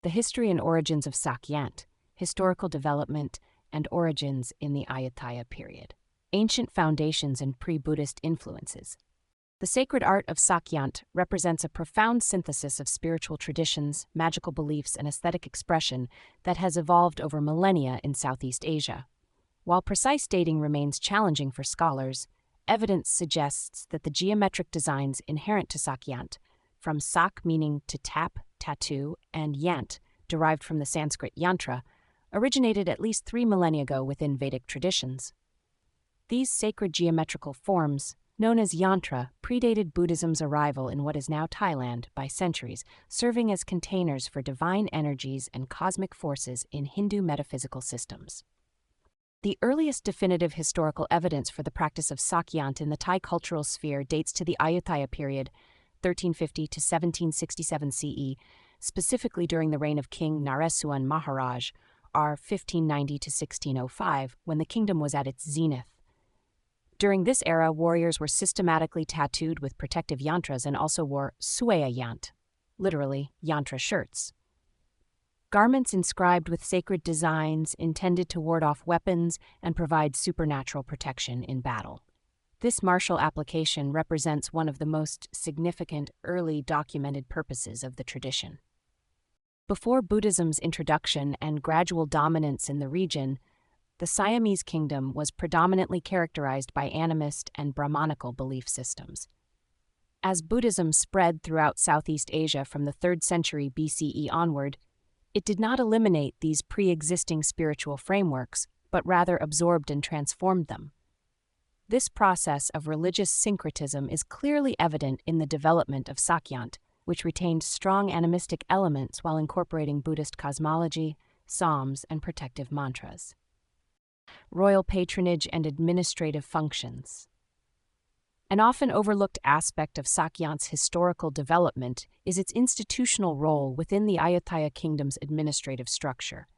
The history and origins of Sak Yant, historical development and origins in the Ayutthaya period. Ancient foundations and pre-Buddhist influences. The sacred art of Sak Yant represents a profound synthesis of spiritual traditions, magical beliefs, and aesthetic expression that has evolved over millennia in Southeast Asia. While precise dating remains challenging for scholars, evidence suggests that the geometric designs inherent to Sak Yant, from sak meaning to tap, tattoo, and yant, derived from the Sanskrit yantra, originated at least 3 millennia ago within Vedic traditions. These sacred geometrical forms, known as yantra, predated Buddhism's arrival in what is now Thailand by centuries, serving as containers for divine energies and cosmic forces in Hindu metaphysical systems. The earliest definitive historical evidence for the practice of Sak Yant in the Thai cultural sphere dates to the Ayutthaya period, 1350 to 1767 CE, specifically during the reign of King Naresuan Maharaj, r. 1590 to 1605, when the kingdom was at its zenith. During this era, warriors were systematically tattooed with protective yantras and also wore suaya yant, literally yantra shirts. Garments inscribed with sacred designs intended to ward off weapons and provide supernatural protection in battle. This martial application represents one of the most significant early documented purposes of the tradition. Before Buddhism's introduction and gradual dominance in the region, the Siamese kingdom was predominantly characterized by animist and Brahmanical belief systems. As Buddhism spread throughout Southeast Asia from the 3rd century BCE onward, it did not eliminate these pre-existing spiritual frameworks, but rather absorbed and transformed them. This process of religious syncretism is clearly evident in the development of Sak Yant, which retained strong animistic elements while incorporating Buddhist cosmology, psalms, and protective mantras. Royal patronage and administrative functions. An often overlooked aspect of Sak Yant's historical development is its institutional role within the Ayutthaya kingdom's administrative structure.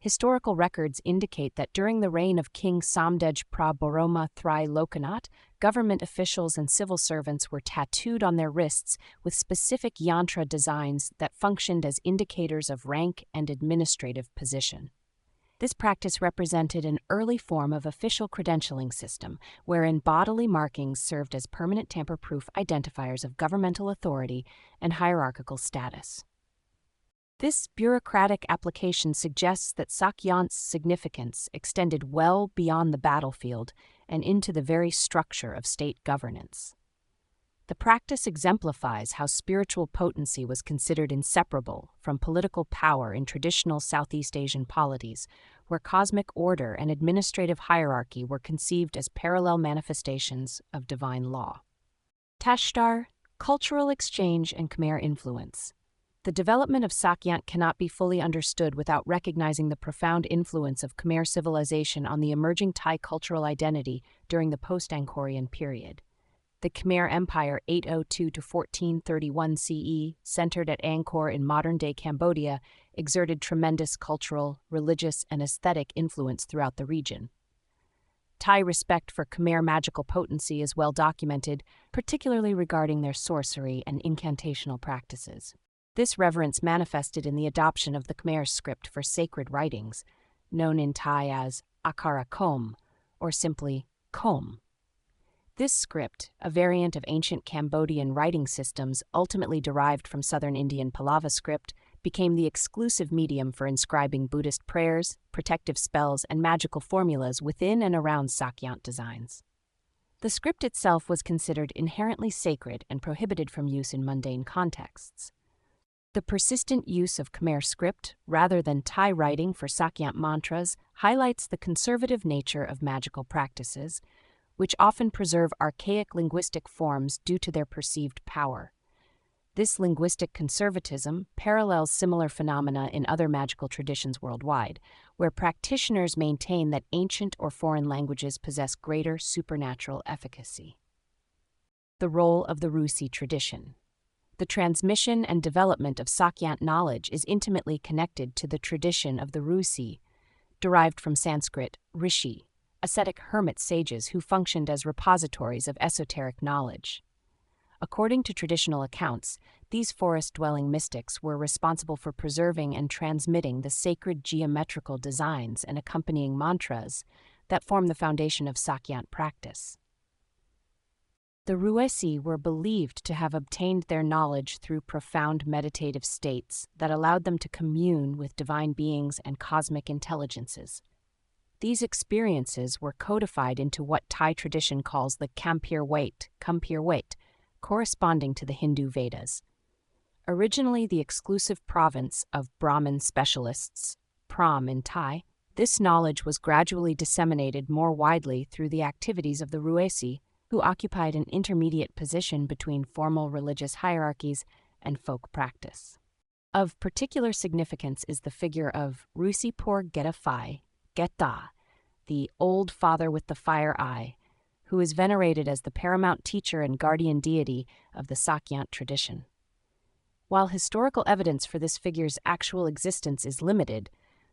Historical records indicate that during the reign of King Samdej Pra Boroma Thrai Lokanath, government officials and civil servants were tattooed on their wrists with specific yantra designs that functioned as indicators of rank and administrative position. This practice represented an early form of official credentialing system, wherein bodily markings served as permanent tamper-proof identifiers of governmental authority and hierarchical status. This bureaucratic application suggests that Sak Yant's significance extended well beyond the battlefield and into the very structure of state governance. The practice exemplifies how spiritual potency was considered inseparable from political power in traditional Southeast Asian polities, where cosmic order and administrative hierarchy were conceived as parallel manifestations of divine law. Tashtar, cultural exchange and Khmer influence. The development of Sak Yant cannot be fully understood without recognizing the profound influence of Khmer civilization on the emerging Thai cultural identity during the post-Angkorian period. The Khmer Empire 802 to 1431 CE, centered at Angkor in modern-day Cambodia, exerted tremendous cultural, religious, and aesthetic influence throughout the region. Thai respect for Khmer magical potency is well documented, particularly regarding their sorcery and incantational practices. This reverence manifested in the adoption of the Khmer script for sacred writings, known in Thai as Akara Kom, or simply Kom. This script, a variant of ancient Cambodian writing systems ultimately derived from southern Indian Pallava script, became the exclusive medium for inscribing Buddhist prayers, protective spells, and magical formulas within and around Sak Yant designs. The script itself was considered inherently sacred and prohibited from use in mundane contexts. The persistent use of Khmer script, rather than Thai writing for Sak Yant mantras, highlights the conservative nature of magical practices, which often preserve archaic linguistic forms due to their perceived power. This linguistic conservatism parallels similar phenomena in other magical traditions worldwide, where practitioners maintain that ancient or foreign languages possess greater supernatural efficacy. The role of the Rusi tradition. The transmission and development of Sak Yant knowledge is intimately connected to the tradition of the Rusi, derived from Sanskrit rishi, ascetic hermit sages who functioned as repositories of esoteric knowledge. According to traditional accounts, These forest-dwelling mystics were responsible for preserving and transmitting the sacred geometrical designs and accompanying mantras that form the foundation of Sak Yant practice. The Ruesi were believed to have obtained their knowledge through profound meditative states that allowed them to commune with divine beings and cosmic intelligences. These experiences were codified into what Thai tradition calls the Kampir Wait, corresponding to the Hindu Vedas. Originally the exclusive province of Brahmin specialists, Pram in Thai, this knowledge was gradually disseminated more widely through the activities of the Ruesi, who occupied an intermediate position between formal religious hierarchies and folk practice. Of particular significance is the figure of Rusipur Getafai, Geta, the old father with the fire eye, who is venerated as the paramount teacher and guardian deity of the Sak Yant tradition. While historical evidence for this figure's actual existence is limited,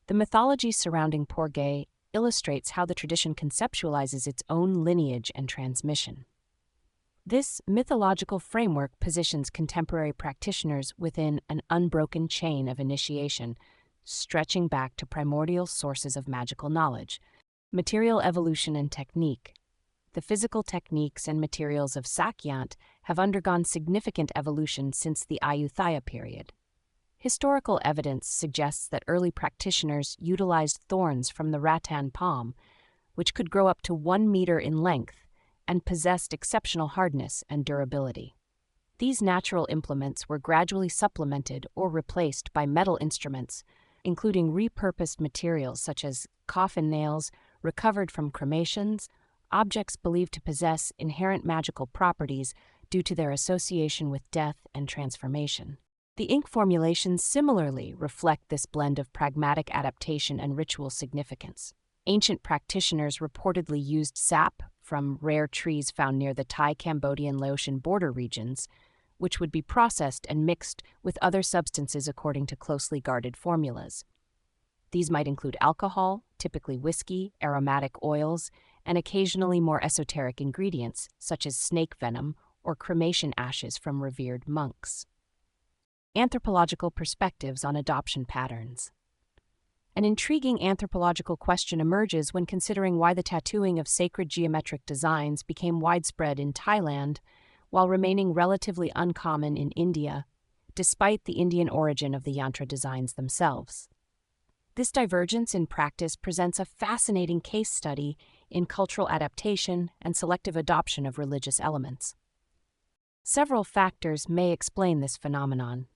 the mythology surrounding Porge illustrates how the tradition conceptualizes its own lineage and transmission. This mythological framework positions contemporary practitioners within an unbroken chain of initiation, stretching back to primordial sources of magical knowledge, material evolution and technique. The physical techniques and materials of Sak Yant have undergone significant evolution since the Ayutthaya period. Historical evidence suggests that early practitioners utilized thorns from the rattan palm, which could grow up to 1 meter in length and possessed exceptional hardness and durability. These natural implements were gradually supplemented or replaced by metal instruments, including repurposed materials such as coffin nails recovered from cremations, objects believed to possess inherent magical properties due to their association with death and transformation. The ink formulations similarly reflect this blend of pragmatic adaptation and ritual significance. Ancient practitioners reportedly used sap from rare trees found near the Thai-Cambodian-Laotian border regions, which would be processed and mixed with other substances according to closely guarded formulas. These might include alcohol, typically whiskey, aromatic oils, and occasionally more esoteric ingredients, such as snake venom or cremation ashes from revered monks. Anthropological perspectives on adoption patterns. An intriguing anthropological question emerges when considering why the tattooing of sacred geometric designs became widespread in Thailand while remaining relatively uncommon in India, despite the Indian origin of the yantra designs themselves. This divergence in practice presents a fascinating case study in cultural adaptation and selective adoption of religious elements. Several factors may explain this phenomenon.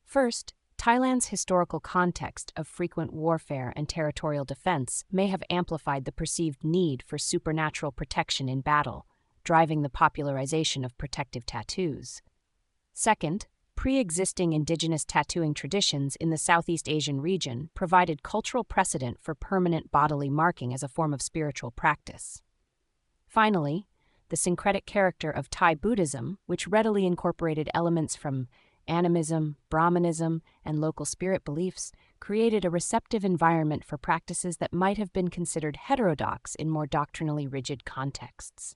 First, Thailand's historical context of frequent warfare and territorial defense may have amplified the perceived need for supernatural protection in battle, driving the popularization of protective tattoos. Second, pre-existing indigenous tattooing traditions in the Southeast Asian region provided cultural precedent for permanent bodily marking as a form of spiritual practice. Finally, the syncretic character of Thai Buddhism, which readily incorporated elements from animism, Brahmanism, and local spirit beliefs, created a receptive environment for practices that might have been considered heterodox in more doctrinally rigid contexts.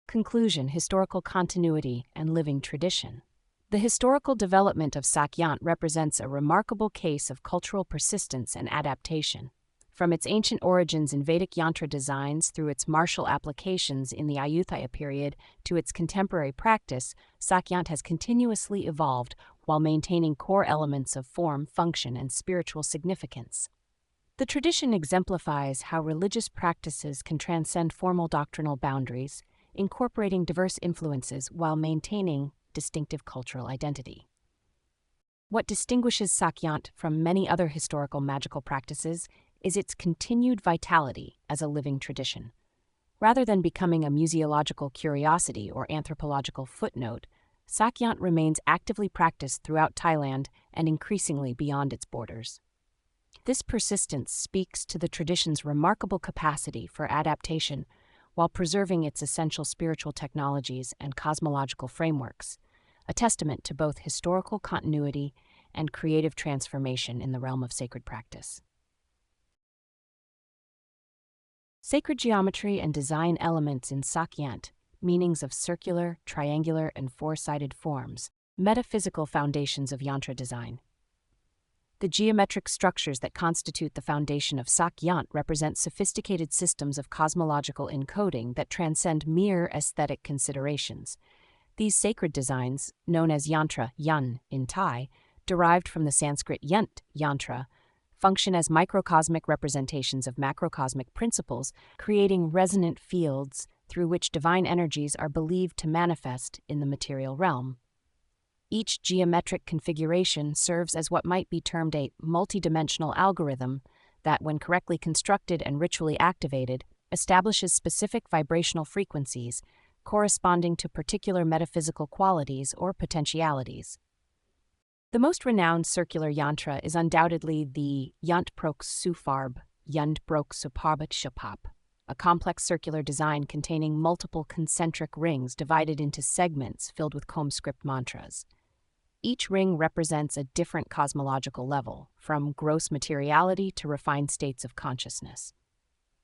Conclusion: historical continuity and living tradition. The historical development of Sak Yant represents a remarkable case of cultural persistence and adaptation. From its ancient origins in Vedic yantra designs through its martial applications in the Ayutthaya period to its contemporary practice, Sak Yant has continuously evolved while maintaining core elements of form, function, and spiritual significance. The tradition exemplifies how religious practices can transcend formal doctrinal boundaries, incorporating diverse influences while maintaining distinctive cultural identity. What distinguishes Sak Yant from many other historical magical practices is its continued vitality as a living tradition. Rather than becoming a museological curiosity or anthropological footnote, Sak Yant remains actively practiced throughout Thailand and increasingly beyond its borders. This persistence speaks to the tradition's remarkable capacity for adaptation while preserving its essential spiritual technologies and cosmological frameworks, a testament to both historical continuity and creative transformation in the realm of sacred practice. Sacred geometry and design elements in Sak Yant, meanings of circular, triangular, and four-sided forms, Metaphysical foundations of yantra design. The geometric structures that constitute the foundation of Sak Yant represent sophisticated systems of cosmological encoding that transcend mere aesthetic considerations. These sacred designs, known as yantra, yan in Thai, derived from the Sanskrit yant, yantra, function as microcosmic representations of macrocosmic principles, creating resonant fields through which divine energies are believed to manifest in the material realm. Each geometric configuration serves as what might be termed a multidimensional algorithm that, when correctly constructed and ritually activated, establishes specific vibrational frequencies corresponding to particular metaphysical qualities or potentialities. The most renowned circular yantra is undoubtedly the Yant Prok Sufarb, Yant Brok Suparbat Shapap, a complex circular design containing multiple concentric rings divided into segments filled with comb script mantras. Each ring represents a different cosmological level, from gross materiality to refined states of consciousness.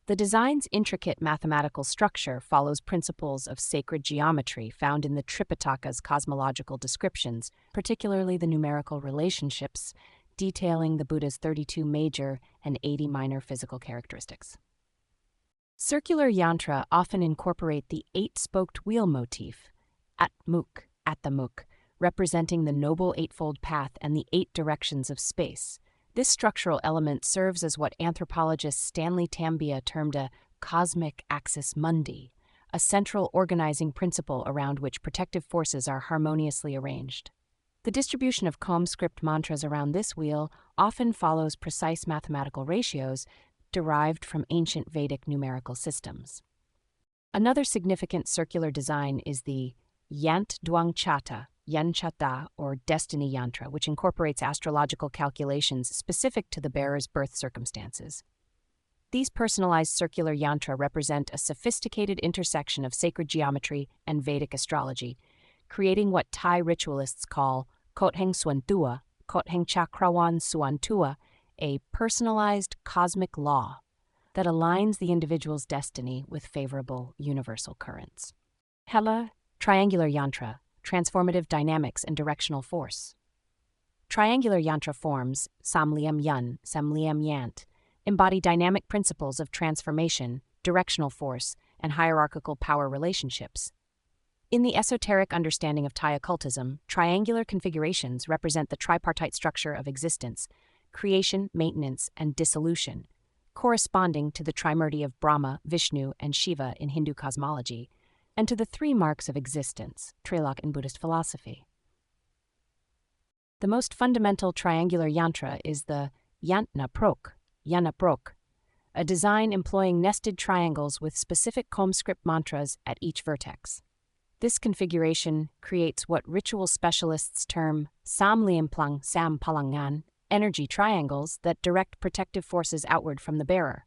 The design's intricate mathematical structure follows principles of sacred geometry found in the Tripitaka's cosmological descriptions, particularly the numerical relationships detailing the Buddha's 32 major and 80 minor physical characteristics. Circular yantra often incorporate the eight-spoked wheel motif, at the muk, representing the Noble Eightfold Path and the eight directions of space. This structural element serves as what anthropologist Stanley Tambia termed a cosmic axis mundi, a central organizing principle around which protective forces are harmoniously arranged. The distribution of comb script mantras around this wheel often follows precise mathematical ratios derived from ancient Vedic numerical systems. Another significant circular design is the Yant Duang Chata, Yanchata, or Destiny Yantra, which incorporates astrological calculations specific to the bearer's birth circumstances. These personalized circular yantra represent a sophisticated intersection of sacred geometry and Vedic astrology, creating what Thai ritualists call Kotheng Suantua, Kotheng Chakrawan Suantua, a personalized cosmic law that aligns the individual's destiny with favorable universal currents. Hela, triangular yantra, transformative dynamics and directional force. Triangular yantra forms, Samliam Yun, Samliam Yant, embody dynamic principles of transformation, directional force, and hierarchical power relationships. In the esoteric understanding of Thai occultism, triangular configurations represent the tripartite structure of existence, creation, maintenance, and dissolution, corresponding to the trimurti of Brahma, Vishnu, and Shiva in Hindu cosmology, and to the three marks of existence, Trilok in Buddhist philosophy. The most fundamental triangular yantra is the Yantna Prok, a design employing nested triangles with specific comb script mantras at each vertex. This configuration creates what ritual specialists term Samliemplang Sam Palangan, energy triangles that direct protective forces outward from the bearer.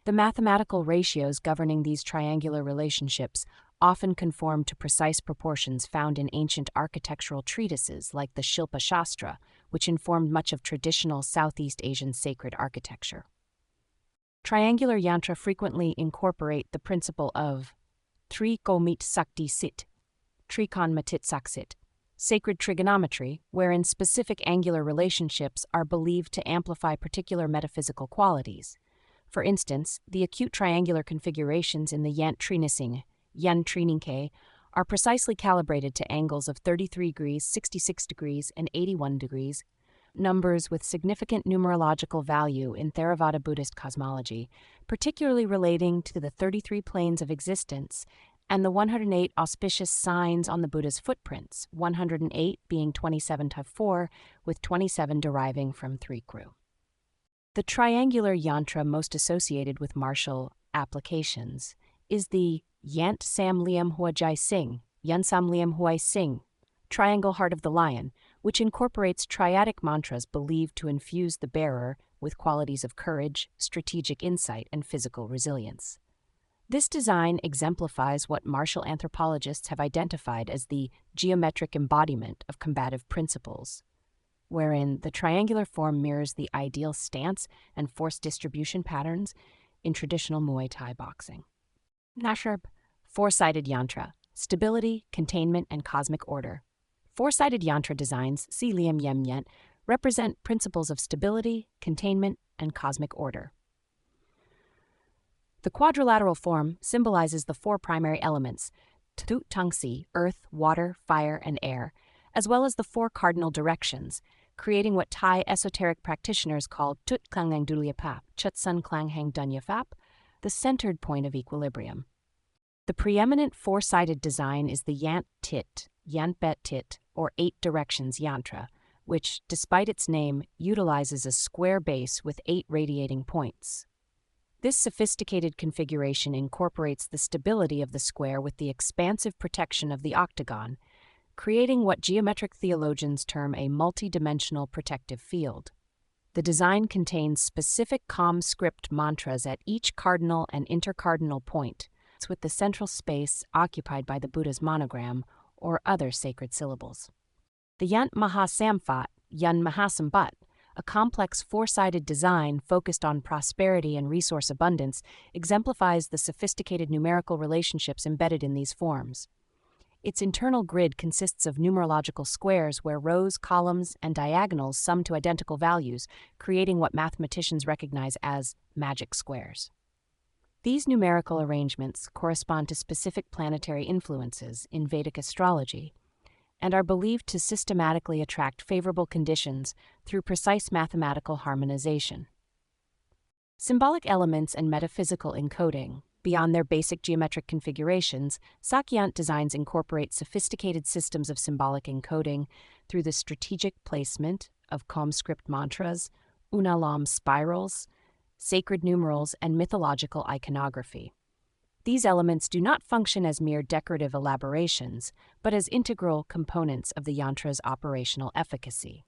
The mathematical ratios governing these triangular relationships often conform to precise proportions found in ancient architectural treatises like the Shilpa Shastra, which informed much of traditional Southeast Asian sacred architecture. Triangular yantra frequently incorporate the principle of Trikomit Sakti Sit, Trikon Matit Saksit, sacred trigonometry, wherein specific angular relationships are believed to amplify particular metaphysical qualities. For instance, the acute triangular configurations in the Yant Trinising, Yan Trininke, are precisely calibrated to angles of 33 degrees, 66 degrees, and 81 degrees, numbers with significant numerological value in Theravada Buddhist cosmology, particularly relating to the 33 planes of existence and the 108 auspicious signs on the Buddha's footprints, 108 being 27-4, with 27 deriving from 3 Kru. The triangular yantra most associated with martial applications is the Yant Sam Liam Huajai Sing, Yan Sam Liam Huai Sing, Triangle Heart of the Lion, which incorporates triadic mantras believed to infuse the bearer with qualities of courage, strategic insight, and physical resilience. This design exemplifies what martial anthropologists have identified as the geometric embodiment of combative principles, wherein the triangular form mirrors the ideal stance and force distribution patterns in traditional Muay Thai boxing. Nasharb, four-sided yantra, stability, containment, and cosmic order. Four-sided yantra designs, si liam yem yent, represent principles of stability, containment, and cosmic order. The quadrilateral form symbolizes the four primary elements, Tut Tangsi, earth, water, fire, and air, as well as the four cardinal directions, creating what Thai esoteric practitioners call Tut Klanghang Dulyapap, Chut Sun Klanghang Dunyafap, the centered point of equilibrium. The preeminent four-sided design is the Yant Tit, Yantbet Tit, or eight directions yantra, which, despite its name, utilizes a square base with 8 radiating points. This sophisticated configuration incorporates the stability of the square with the expansive protection of the octagon, creating what geometric theologians term a multi-dimensional protective field. The design contains specific calm script mantras at each cardinal and intercardinal point, with the central space occupied by the Buddha's monogram or other sacred syllables. The Yant Mahasampat, Yun Mahasambat, a complex four-sided design focused on prosperity and resource abundance, exemplifies the sophisticated numerical relationships embedded in these forms. Its internal grid consists of numerological squares where rows, columns, and diagonals sum to identical values, creating what mathematicians recognize as magic squares. These numerical arrangements correspond to specific planetary influences in Vedic astrology and are believed to systematically attract favorable conditions through precise mathematical harmonization. Symbolic elements and metaphysical encoding. Beyond their basic geometric configurations, Sak Yant designs incorporate sophisticated systems of symbolic encoding through the strategic placement of COM-script mantras, Unalam spirals, sacred numerals, and mythological iconography. These elements do not function as mere decorative elaborations, but as integral components of the yantra's operational efficacy.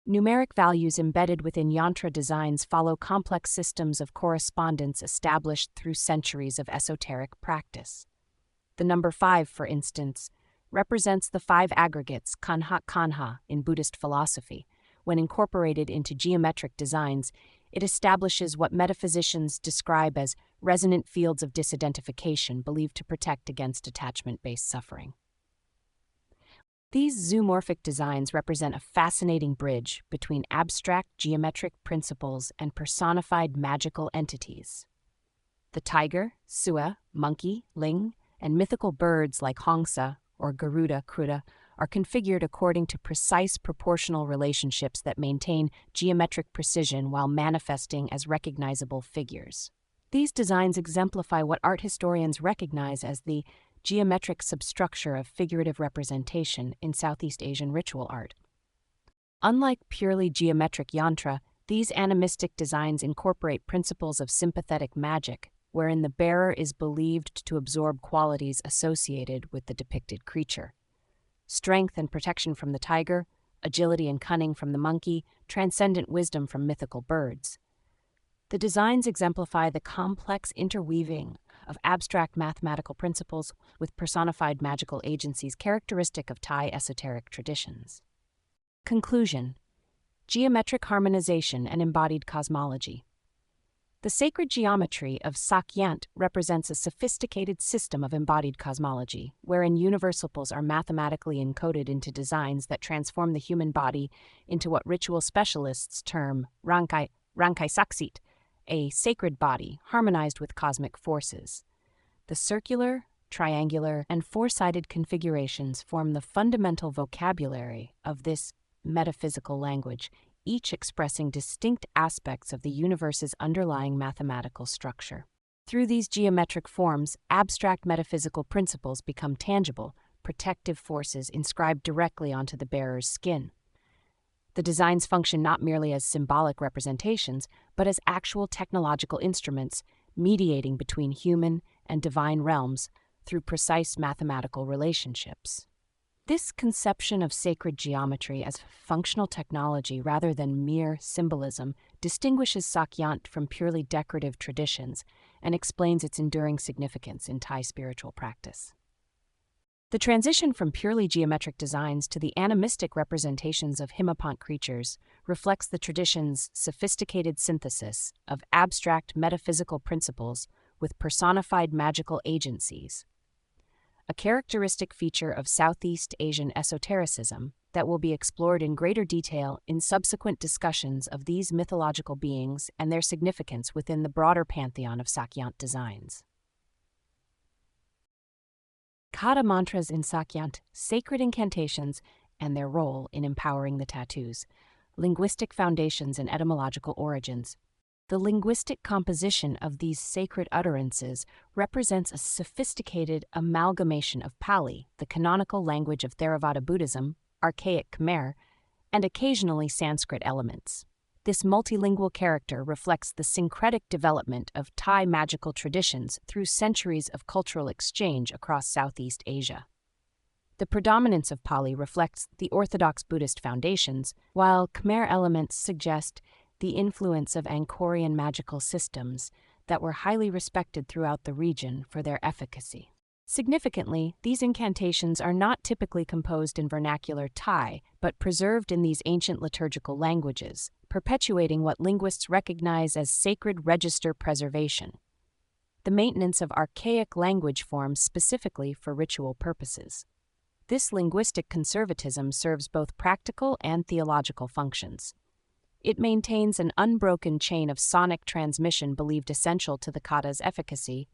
Numeric values embedded within yantra designs follow complex systems of correspondence established through centuries of esoteric practice. The number 5, for instance, represents the 5 aggregates kanha kanha in Buddhist philosophy. When incorporated into geometric designs, it establishes what metaphysicians describe as resonant fields of disidentification believed to protect against attachment-based suffering. These zoomorphic designs represent a fascinating bridge between abstract geometric principles and personified magical entities. The tiger, sua, monkey, ling, and mythical birds like hongsa or garuda kruda are configured according to precise proportional relationships that maintain geometric precision while manifesting as recognizable figures. These designs exemplify what art historians recognize as the geometric substructure of figurative representation in Southeast Asian ritual art. Unlike purely geometric yantra, these animistic designs incorporate principles of sympathetic magic, wherein the bearer is believed to absorb qualities associated with the depicted creature. Strength and protection from the tiger, agility and cunning from the monkey, transcendent wisdom from mythical birds. The designs exemplify the complex interweaving of abstract mathematical principles with personified magical agencies characteristic of Thai esoteric traditions. Conclusion: geometric harmonization and embodied cosmology. The sacred geometry of Sak Yant represents a sophisticated system of embodied cosmology, wherein universals are mathematically encoded into designs that transform the human body into what ritual specialists term Rangkai Saksit, a sacred body harmonized with cosmic forces. The circular, triangular, and four-sided configurations form the fundamental vocabulary of this metaphysical language, each expressing distinct aspects of the universe's underlying mathematical structure. Through these geometric forms, abstract metaphysical principles become tangible, protective forces inscribed directly onto the bearer's skin. The designs function not merely as symbolic representations, but as actual technological instruments, mediating between human and divine realms through precise mathematical relationships. This conception of sacred geometry as functional technology rather than mere symbolism distinguishes Sak Yant from purely decorative traditions and explains its enduring significance in Thai spiritual practice. The transition from purely geometric designs to the animistic representations of Himapant creatures reflects the tradition's sophisticated synthesis of abstract metaphysical principles with personified magical agencies. a characteristic feature of Southeast Asian esotericism that will be explored in greater detail in subsequent discussions of these mythological beings and their significance within the broader pantheon of Sak Yant designs. Kata mantras in Sak Yant, sacred incantations, and their role in empowering the tattoos, linguistic foundations and etymological origins. The linguistic composition of these sacred utterances represents a sophisticated amalgamation of Pali, the canonical language of Theravada Buddhism, archaic Khmer, and occasionally Sanskrit elements. This multilingual character reflects the syncretic development of Thai magical traditions through centuries of cultural exchange across Southeast Asia. The predominance of Pali reflects the orthodox Buddhist foundations, while Khmer elements suggest the influence of Angkorian magical systems that were highly respected throughout the region for their efficacy. Significantly, these incantations are not typically composed in vernacular Thai, but preserved in these ancient liturgical languages, perpetuating what linguists recognize as sacred register preservation, the maintenance of archaic language forms specifically for ritual purposes. This linguistic conservatism serves both practical and theological functions. It maintains an unbroken chain of sonic transmission believed essential to the kata's efficacy,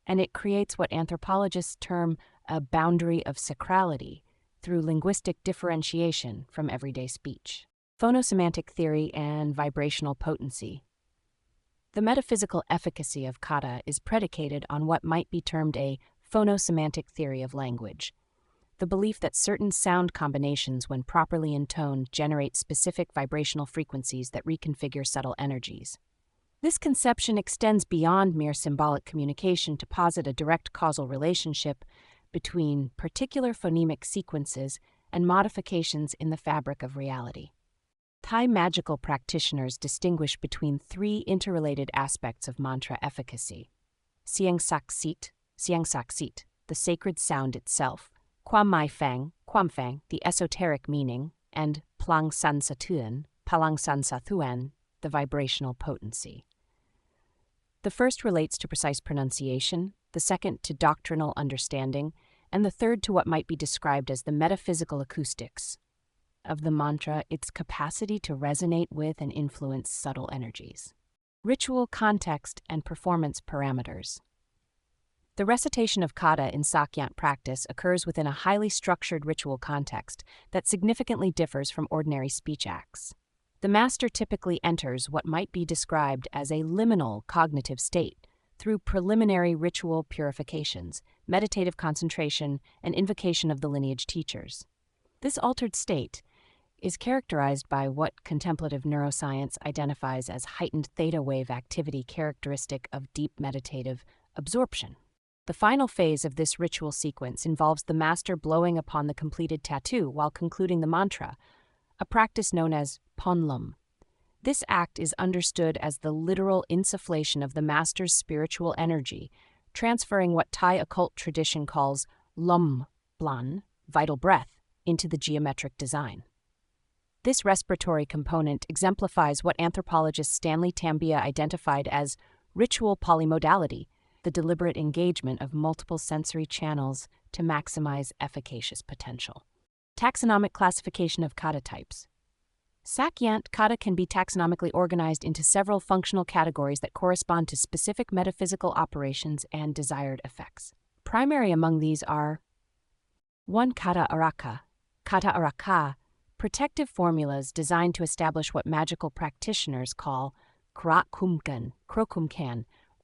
and it creates what anthropologists term a boundary of sacrality through linguistic differentiation from everyday speech. Phonosemantic theory and vibrational potency. The metaphysical efficacy of kata is predicated on what might be termed a phonosemantic theory of language, the belief that certain sound combinations, when properly intoned, generate specific vibrational frequencies that reconfigure subtle energies. This conception extends beyond mere symbolic communication to posit a direct causal relationship between particular phonemic sequences and modifications in the fabric of reality. Thai magical practitioners distinguish between three interrelated aspects of mantra efficacy: Siang Sak Sit, the sacred sound itself; Kwam Mai Phang, the esoteric meaning; and Plang San Sathuan, the vibrational potency. The first relates to precise pronunciation, the second to doctrinal understanding, and the third to what might be described as the metaphysical acoustics of the mantra, its capacity to resonate with and influence subtle energies. Ritual context and performance parameters. The recitation of kata in Sak Yant practice occurs within a highly structured ritual context that significantly differs from ordinary speech acts. The master typically enters what might be described as a liminal cognitive state through preliminary ritual purifications, meditative concentration, and invocation of the lineage teachers. This altered state is characterized by what contemplative neuroscience identifies as heightened theta wave activity characteristic of deep meditative absorption. The final phase of this ritual sequence involves the master blowing upon the completed tattoo while concluding the mantra, a practice known as ponlum. This act is understood as the literal insufflation of the master's spiritual energy, transferring what Thai occult tradition calls lum, blan, vital breath, into the geometric design. This respiratory component exemplifies what anthropologist Stanley Tambia identified as ritual polymodality, the deliberate engagement of multiple sensory channels to maximize efficacious potential. Taxonomic classification of kata types. Sak Yant kata can be taxonomically organized into several functional categories that correspond to specific metaphysical operations and desired effects. Primary among these are 1. Kata araka, protective formulas designed to establish what magical practitioners call krokumkan,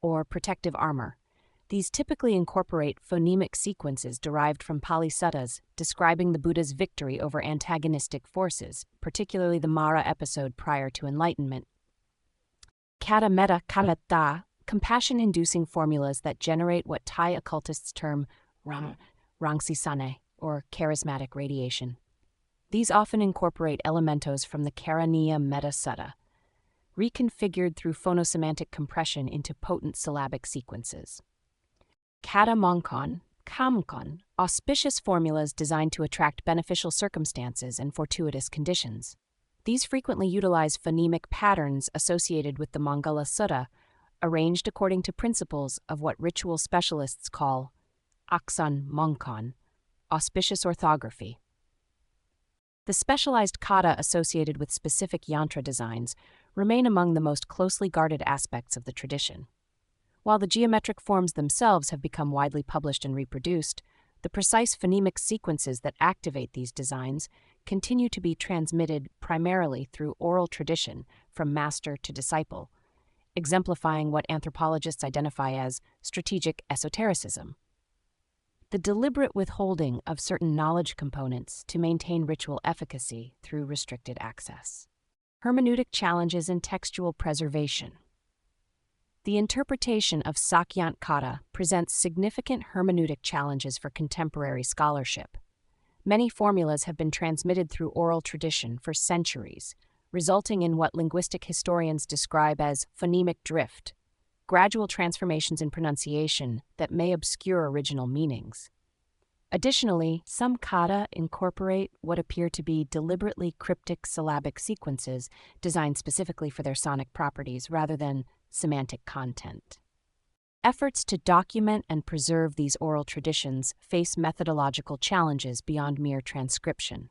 or protective armor. These typically incorporate phonemic sequences derived from Pali suttas describing the Buddha's victory over antagonistic forces, particularly the Mara episode prior to enlightenment. Kata metta karata, compassion-inducing formulas that generate what Thai occultists term rangsisane, or charismatic radiation. These often incorporate elementos from the Karaniya Metta Sutta, reconfigured through phonosemantic compression into potent syllabic sequences. Kata Mongkon, Kamkon, auspicious formulas designed to attract beneficial circumstances and fortuitous conditions. These frequently utilize phonemic patterns associated with the Mangala Sutta, arranged according to principles of what ritual specialists call Aksan Mongkon, auspicious orthography. The specialized kata associated with specific yantra designs remain among the most closely guarded aspects of the tradition. While the geometric forms themselves have become widely published and reproduced, the precise phonemic sequences that activate these designs continue to be transmitted primarily through oral tradition from master to disciple, exemplifying what anthropologists identify as strategic esotericism. The deliberate withholding of certain knowledge components to maintain ritual efficacy through restricted access. Hermeneutic challenges in textual preservation. The interpretation of Sak Yant kata presents significant hermeneutic challenges for contemporary scholarship. Many formulas have been transmitted through oral tradition for centuries, resulting in what linguistic historians describe as phonemic drift, gradual transformations in pronunciation that may obscure original meanings. Additionally, some kata incorporate what appear to be deliberately cryptic syllabic sequences designed specifically for their sonic properties rather than semantic content. Efforts to document and preserve these oral traditions face methodological challenges beyond mere transcription.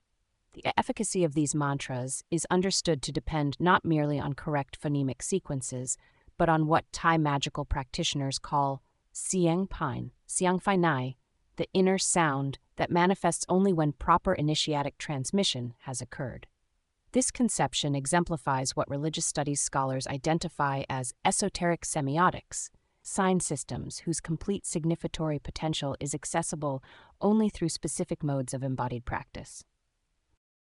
The efficacy of these mantras is understood to depend not merely on correct phonemic sequences, but on what Thai magical practitioners call siang phai nai, the inner sound that manifests only when proper initiatic transmission has occurred. This conception exemplifies what religious studies scholars identify as esoteric semiotics, sign systems whose complete significatory potential is accessible only through specific modes of embodied practice.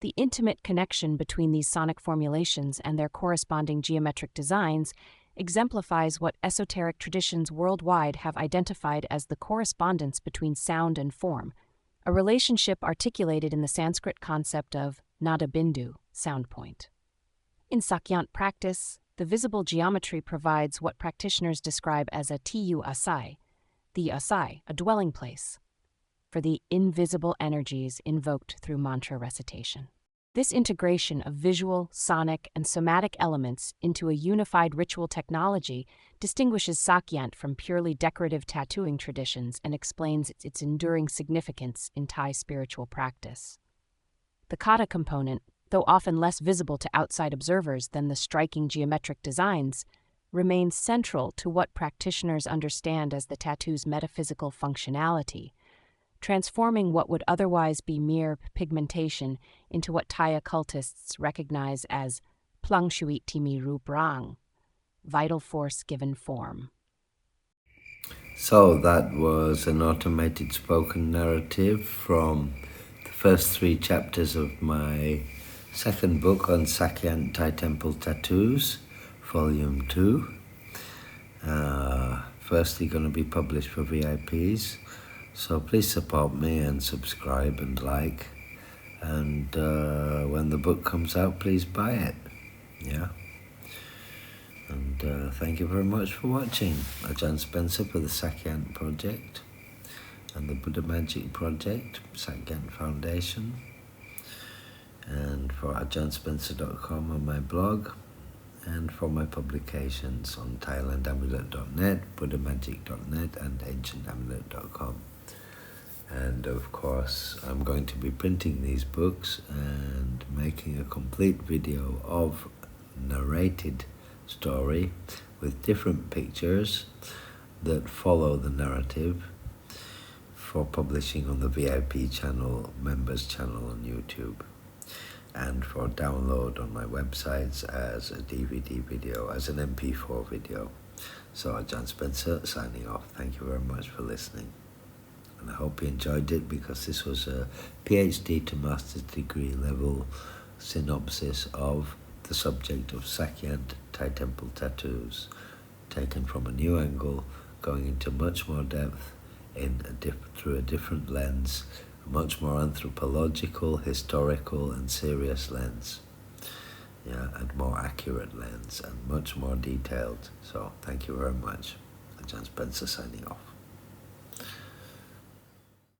The intimate connection between these sonic formulations and their corresponding geometric designs exemplifies what esoteric traditions worldwide have identified as the correspondence between sound and form, a relationship articulated in the Sanskrit concept of nada bindu, sound point. In Sak Yant practice, the visible geometry provides what practitioners describe as a tu asai, the asai, a dwelling place, for the invisible energies invoked through mantra recitation. This integration of visual, sonic, and somatic elements into a unified ritual technology distinguishes Sak Yant from purely decorative tattooing traditions and explains its enduring significance in Thai spiritual practice. The kata component, though often less visible to outside observers than the striking geometric designs, remains central to what practitioners understand as the tattoo's metaphysical functionality, transforming what would otherwise be mere pigmentation into what Thai occultists recognize as plang shuit timi rup rang, vital force given form. So that was an automated spoken narrative from the first 3 chapters of my second book on Sak Yant Thai Temple Tattoos, Volume 2. Firstly going to be published for VIPs. So please support me and subscribe and like. And when the book comes out, please buy it. Yeah. And thank you very much for watching. Ajahn Spencer for the Sak Yant Project and the Buddha Magic Project, Sak Yant Foundation, and for ajahnspencer.com on my blog, and for my publications on thailandamulet.net, buddhamagic.net, and ancientamulet.com. And of course, I'm going to be printing these books and making a complete video of narrated story with different pictures that follow the narrative for publishing on the VIP channel, members channel on YouTube, and for download on my websites as a DVD video, as an MP4 video. So Ajahn Spencer signing off. Thank you very much for listening. And I hope you enjoyed it, because this was a PhD to master's degree level synopsis of the subject of Sak Yant Thai Temple Tattoos, taken from a new angle, going into much more depth through a different lens, a much more anthropological, historical, and serious lens. Yeah, and more accurate lens, and much more detailed. So thank you very much. Ajahn Spencer signing off.